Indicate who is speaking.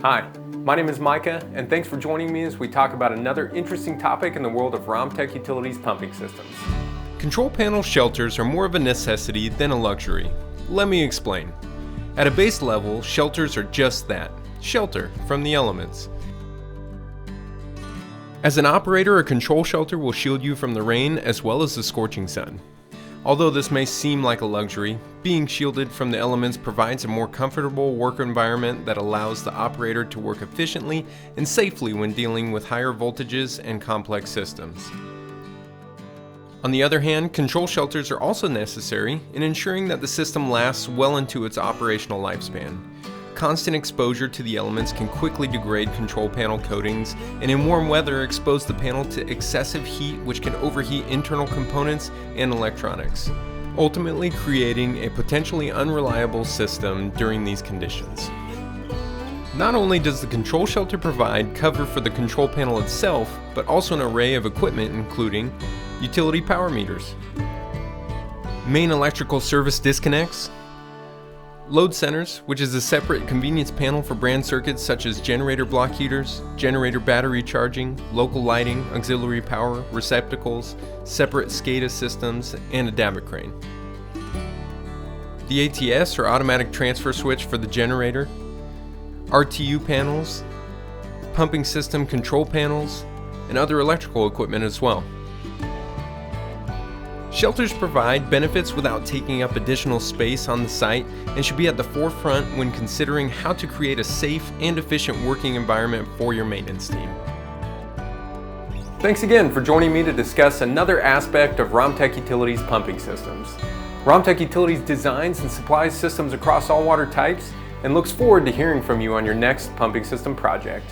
Speaker 1: Hi, my name is Micah, and thanks for joining me as we talk about another interesting topic in the world of Romtec Utilities pumping systems.
Speaker 2: Control panel shelters are more of a necessity than a luxury. Let me explain. At a base level, shelters are just that, shelter from the elements. As an operator, a control shelter will shield you from the rain as well as the scorching sun. Although this may seem like a luxury, being shielded from the elements provides a more comfortable work environment that allows the operator to work efficiently and safely when dealing with higher voltages and complex systems. On the other hand, control shelters are also necessary in ensuring that the system lasts well into its operational lifespan. Constant exposure to the elements can quickly degrade control panel coatings, and in warm weather expose the panel to excessive heat, which can overheat internal components and electronics, ultimately creating a potentially unreliable system during these conditions. Not only does the control shelter provide cover for the control panel itself, but also an array of equipment including utility power meters, main electrical service disconnects, load centers, which is a separate convenience panel for brand circuits such as generator block heaters, generator battery charging, local lighting, auxiliary power, receptacles, separate SCADA systems, and a daba crane. The ATS or automatic transfer switch for the generator, RTU panels, pumping system control panels, and other electrical equipment as well. Shelters provide benefits without taking up additional space on the site and should be at the forefront when considering how to create a safe and efficient working environment for your maintenance team.
Speaker 1: Thanks again for joining me to discuss another aspect of Romtec Utilities pumping systems. Romtec Utilities designs and supplies systems across all water types and looks forward to hearing from you on your next pumping system project.